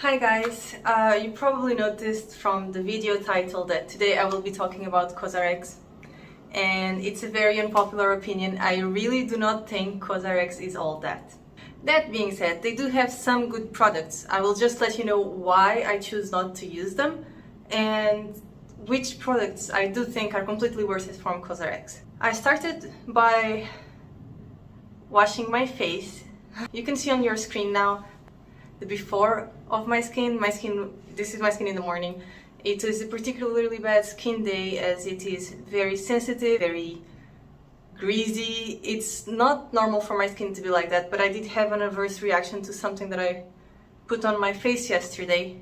Hi guys, you probably noticed from the video title that today I will be talking about COSRX, and it's a very unpopular opinion. I really do not think COSRX is all that. That being said, they do have some good products. I will just let you know why I choose not to use them and which products I do think are completely worth it from COSRX. I started by washing my face. You can see on your screen now the before of my skin. This is my skin in the morning. It is a particularly bad skin day as it is very sensitive, very greasy. It's not normal for my skin to be like that, but I did have an adverse reaction to something that I put on my face yesterday.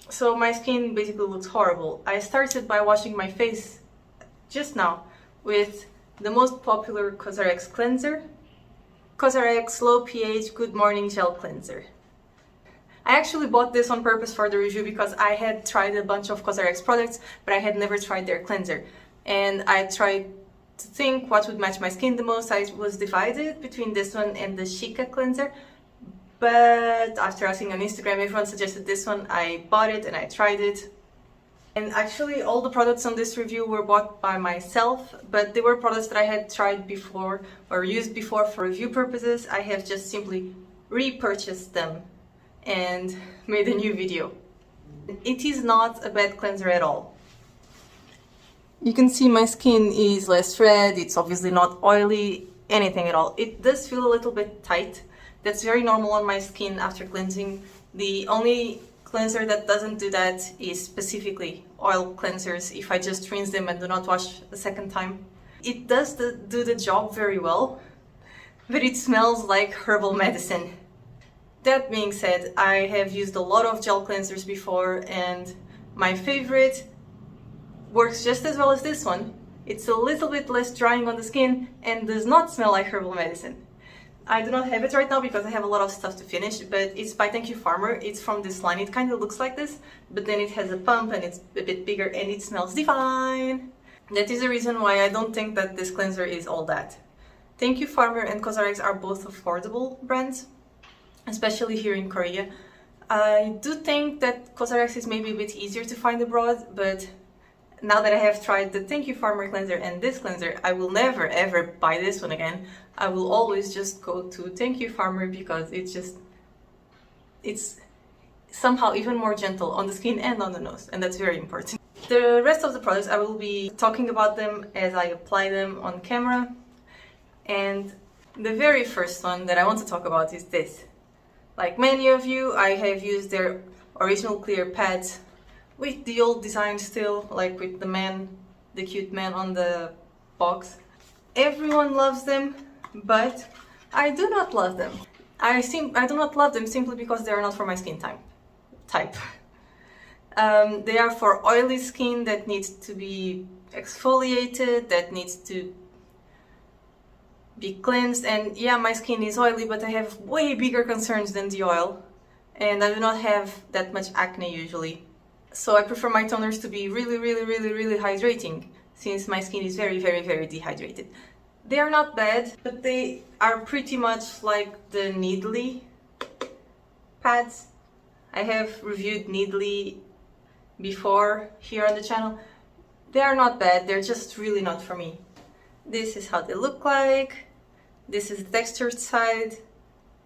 So my skin basically looks horrible. I started by washing my face just now with the most popular COSRX cleanser, COSRX Low pH Good Morning Gel Cleanser. I actually bought this on purpose for the review because I had tried a bunch of COSRX products, but I had never tried their cleanser. And I tried to think what would match my skin the most. I was divided between this one and the Chica cleanser, but after asking on Instagram, everyone suggested this one. I bought it and I tried it. And actually all the products on this review were bought by myself, but they were products that I had tried before or used before for review purposes. I have just simply repurchased them and made a new video. It is not a bad cleanser at all. You can see my skin is less red, it's obviously not oily, anything at all. It does feel a little bit tight. That's very normal on my skin after cleansing. The only cleanser that doesn't do that is specifically oil cleansers if I just rinse them and do not wash a second time. It does do the job very well, but it smells like herbal medicine. That being said, I have used a lot of gel cleansers before and my favorite works just as well as this one. It's a little bit less drying on the skin and does not smell like herbal medicine. I do not have it right now because I have a lot of stuff to finish, but it's by Thank You Farmer. It's from this line. It kind of looks like this, but then it has a pump and it's a bit bigger and it smells divine. That is the reason why I don't think that this cleanser is all that. Thank You Farmer and COSRX are both affordable brands, especially here in Korea. I do think that COSRX is maybe a bit easier to find abroad, but now that I have tried the Thank You Farmer cleanser and this cleanser, I will never ever buy this one again. I will always just go to Thank You Farmer because it's somehow even more gentle on the skin and on the nose, and that's very important. The rest of the products, I will be talking about them as I apply them on camera. And the very first one that I want to talk about is this. Like many of you, I have used their original clear pads with the old design still, like with the cute man on the box. Everyone loves them, but I do not love them. I do not love them simply because they are not for my skin type. They are for oily skin that needs to be exfoliated, that needs to be cleansed, and yeah, my skin is oily, but I have way bigger concerns than the oil, and I do not have that much acne usually. So I prefer my toners to be really hydrating, since my skin is very dehydrated. They are not bad, but they are pretty much like the Needly pads. I have reviewed Needly before here on the channel. They are not bad, they're just really not for me. This is how they look like. This is the textured side.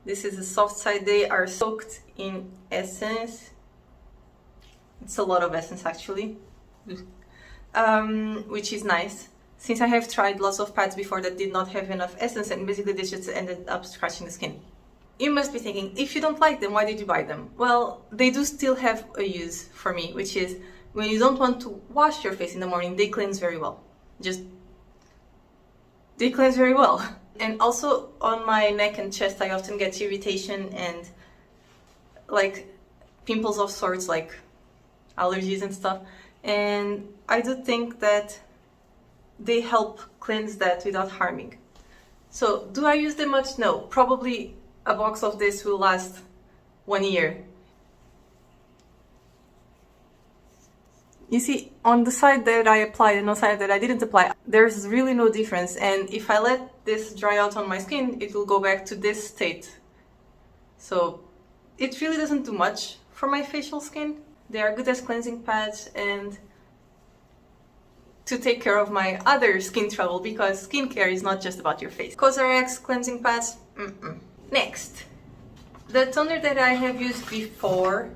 This is the soft side. They are soaked in essence. It's a lot of essence actually, which is nice. Since I have tried lots of pads before that did not have enough essence and basically they just ended up scratching the skin. You must be thinking, if you don't like them, why did you buy them? Well, they do still have a use for me, which is when you don't want to wash your face in the morning, they cleanse very well. They cleanse very well. And also on my neck and chest I often get irritation and like pimples of sorts, like allergies and stuff, and I do think that they help cleanse that without harming. So do I use them much? No. Probably a box of this will last 1 year. You see, on the side that I applied and on the side that I didn't apply, there's really no difference, and if I let this dry out on my skin, it will go back to this state. So it really doesn't do much for my facial skin. They are good as cleansing pads and to take care of my other skin trouble, because skincare is not just about your face. COSRX cleansing pads. Next, the toner that I have used before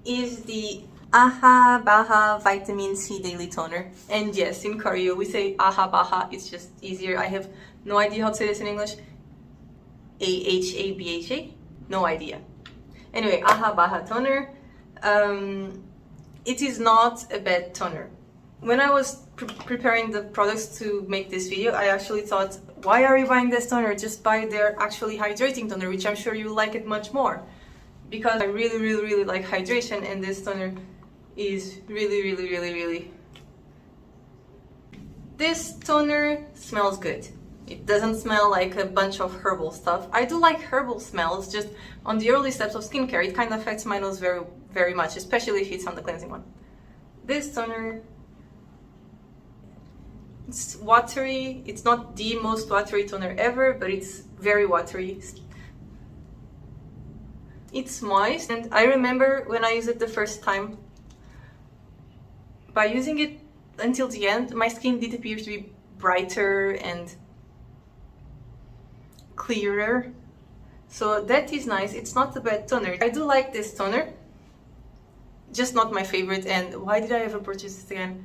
is the Aha Baha Vitamin C Daily Toner. And yes, in Korea we say Aha Baha, it's just easier. I have no idea how to say this in English. AHABHA? No idea. Anyway, Aha Baha Toner. It is not a bad toner. When I was preparing the products to make this video, I actually thought, why are you buying this toner? Just buy their actually hydrating toner, which I'm sure you like it much more. Because I really like hydration, and this toner is really. This toner smells good. It doesn't smell like a bunch of herbal stuff. I do like herbal smells, just on the early steps of skincare, it kind of affects my nose very much, especially if it's on the cleansing one. This toner, it's watery. It's not the most watery toner ever, but it's very watery. It's moist, and I remember when I used it the first time, by using it until the end, my skin did appear to be brighter and clearer. So that is nice. It's not a bad toner. I do like this toner, just not my favorite. And why did I ever purchase it again?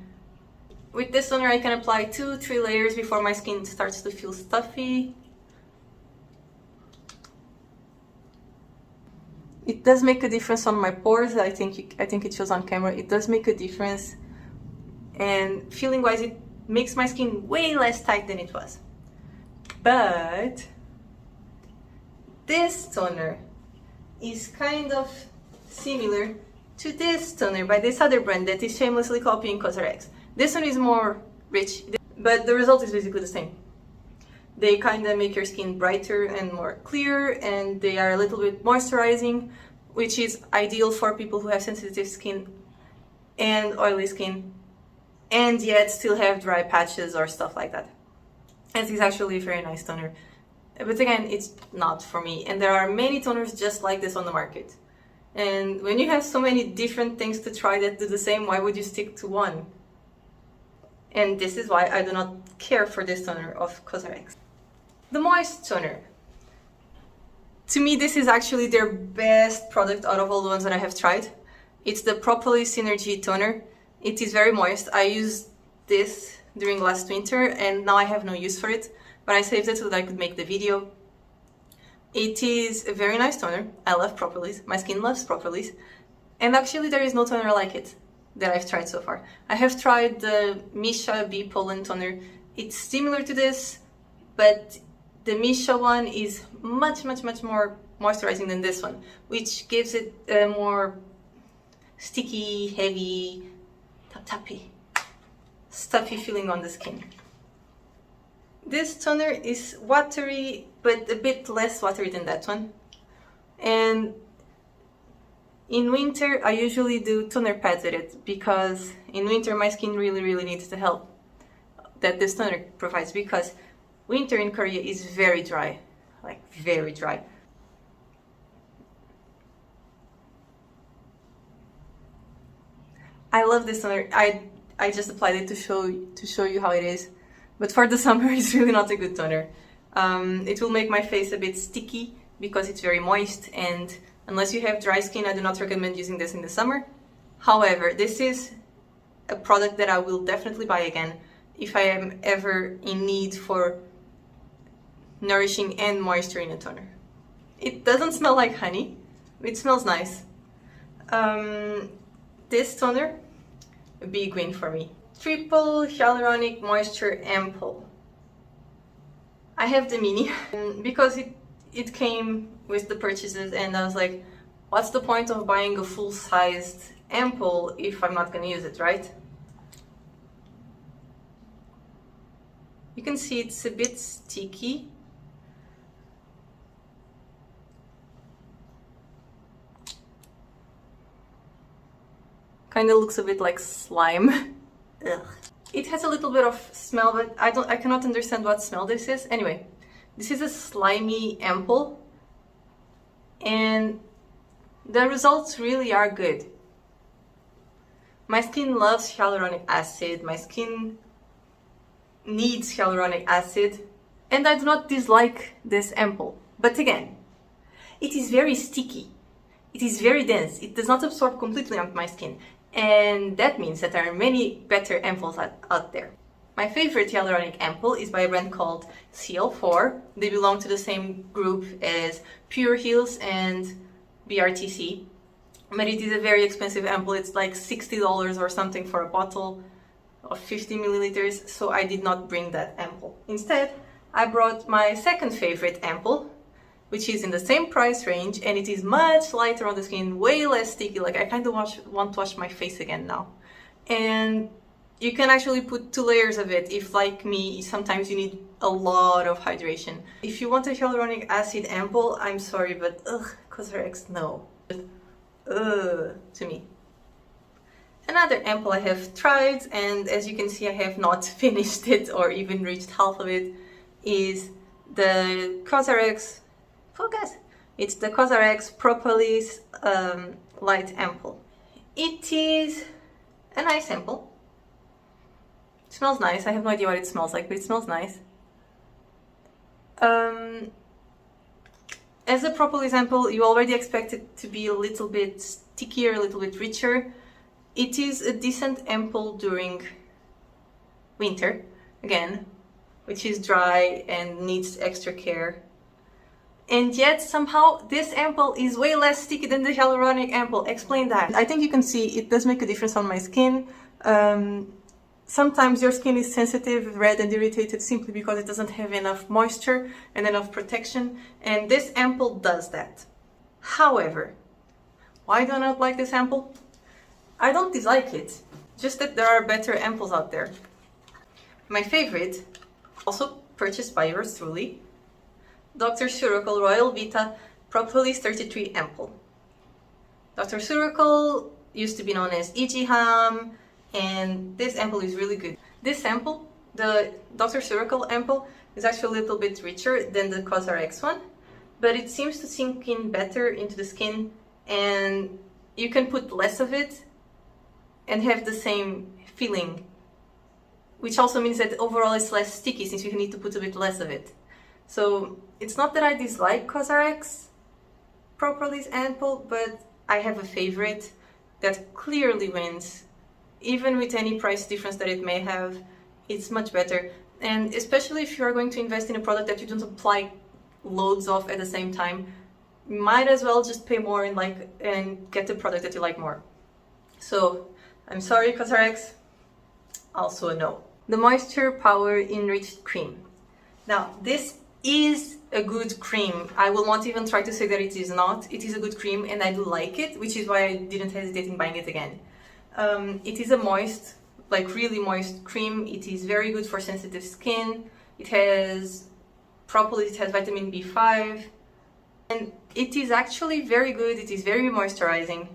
With this toner I can apply 2-3 layers before my skin starts to feel stuffy. It does make a difference on my pores. I think it shows on camera. It does make a difference, and feeling wise it makes my skin way less tight than it was. But this toner is kind of similar to this toner by this other brand that is shamelessly copying COSRX. This one is more rich, but the result is basically the same. They kind of make your skin brighter and more clear, and they are a little bit moisturizing, which is ideal for people who have sensitive skin and oily skin, and yet still have dry patches or stuff like that. And it's actually a very nice toner. But again, it's not for me, and there are many toners just like this on the market. And when you have so many different things to try that do the same, why would you stick to one? And this is why I do not care for this toner of COSRX. The Moist Toner. To me, this is actually their best product out of all the ones that I have tried. It's the Propolis Synergy Toner. It is very moist. I used this during last winter and now I have no use for it, but I saved it so that I could make the video. It is a very nice toner. I love Propolis. My skin loves Propolis. And actually there is no toner like it that I've tried so far. I have tried the Misha Bee Pollen Toner. It's similar to this, but the Misha one is much more moisturizing than this one, which gives it a more sticky, heavy, tappy, stuffy feeling on the skin. This toner is watery, but a bit less watery than that one. And in winter, I usually do toner pads with it, because in winter my skin really needs the help that this toner provides, because winter in Korea is very dry, like very dry. I love this toner. I just applied it to show you how it is, but for the summer it's really not a good toner. It will make my face a bit sticky because it's very moist, and unless you have dry skin, I do not recommend using this in the summer. However, this is a product that I will definitely buy again if I am ever in need for nourishing and moisture in a toner. It doesn't smell like honey. It smells nice. This toner, a big win for me. Triple Hyaluronic Moisture Ampoule. I have the mini because it came with the purchases, and I was like, what's the point of buying a full-sized ampoule if I'm not going to use it, right? You can see it's a bit sticky. Kind of looks a bit like slime. Ugh. It has a little bit of smell, but I cannot understand what smell this is. Anyway, this is a slimy ampoule. and the results really are good. My skin loves hyaluronic acid, my skin needs hyaluronic acid, and I do not dislike this ampoule. But again, it is very sticky, it is very dense, it does not absorb completely onto my skin, and that means that there are many better ampoules out there. My favorite hyaluronic ampoule is by a brand called CL4. They belong to the same group as Pure Heals and BRTC. But it is a very expensive ampoule. It's like $60 or something for a bottle of 50 milliliters, so I did not bring that ampoule. Instead, I brought my second favorite ampoule, which is in the same price range, and it is much lighter on the skin, way less sticky. Like, I kind of want to wash my face again now. And you can actually put 2 layers of it if, like me, sometimes you need a lot of hydration. If you want a hyaluronic acid ampoule, I'm sorry, but COSRX, no. To me. Another ampoule I have tried, and as you can see I have not finished it or even reached half of it, is the COSRX, focus! It's the COSRX Propolis light ampoule. It is a nice ampoule. It smells nice. I have no idea what it smells like, but it smells nice. As a Propolis ampoule, you already expect it to be a little bit stickier, a little bit richer. It is a decent ampoule during winter, again, which is dry and needs extra care. And yet, somehow, this ampoule is way less sticky than the hyaluronic ampoule. Explain that. I think you can see it does make a difference on my skin. Sometimes your skin is sensitive, red and irritated simply because it doesn't have enough moisture and enough protection, and this ampoule does that. However, why do I not like this ampoule? I don't dislike it, just that there are better ampoules out there. My favorite, also purchased by yours truly, Dr. Suracle Royal Vita Propolis 33 ampoule. Dr. Suracle used to be known as EG-HAM, and this ampoule is really good. This ampoule, the Dr. Suracle ampoule, is actually a little bit richer than the COSRX one, but it seems to sink in better into the skin, and you can put less of it and have the same feeling, which also means that overall it's less sticky since you need to put a bit less of it. So it's not that I dislike COSRX Propolis ampoule, but I have a favorite that clearly wins. Even with any price difference that it may have, it's much better. And especially if you are going to invest in a product that you don't apply loads of at the same time, you might as well just pay more and get the product that you like more. So I'm sorry, COSRX, also a no. The Moisture Power Enriched Cream. Now, this is a good cream. I will not even try to say that it is not. It is a good cream and I do like it, which is why I didn't hesitate in buying it again. It is a moist, like really moist cream. It is very good for sensitive skin. It has propolis, it has vitamin B5, and it is actually very good. It is very moisturizing.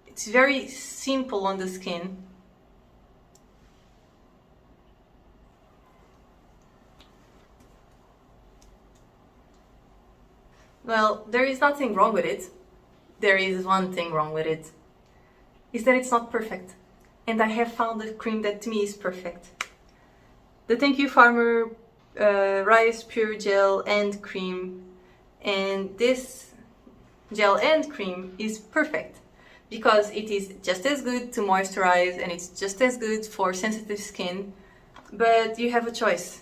It's very simple on the skin. Well, there is nothing wrong with it. There is one thing wrong with it. Is that it's not perfect. And I have found a cream that to me is perfect. The Thank You Farmer Rice Pure Gel and Cream. And this gel and cream is perfect because it is just as good to moisturize and it's just as good for sensitive skin, but you have a choice.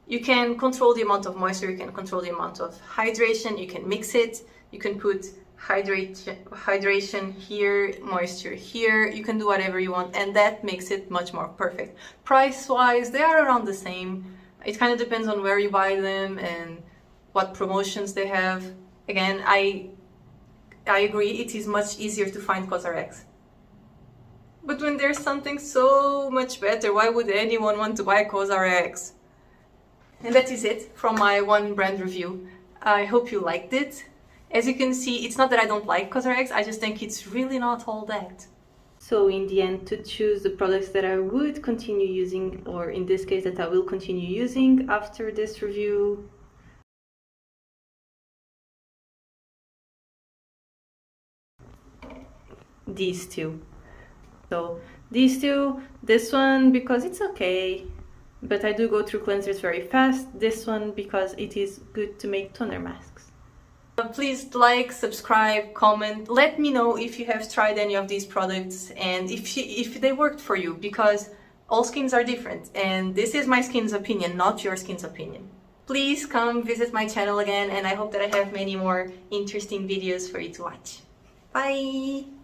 You can control the amount of moisture, you can control the amount of hydration, you can mix it, you can put hydration here, moisture here, you can do whatever you want, and that makes it much more perfect. Price-wise, they are around the same. It kind of depends on where you buy them and what promotions they have. Again, I agree, it is much easier to find COSRX. But when there's something so much better, why would anyone want to buy COSRX? And that is it from my one brand review. I hope you liked it. As you can see, it's not that I don't like COSRX, I just think it's really not all that. So in the end, to choose the products that I would continue using, or in this case that I will continue using after this review, these two. So these two, this one because it's okay, but I do go through cleansers very fast. This one because it is good to make toner masks. Please like, subscribe, comment. Let me know if you have tried any of these products and if they worked for you, because all skins are different and this is my skin's opinion, not your skin's opinion. Please come visit my channel again, and I hope that I have many more interesting videos for you to watch. Bye!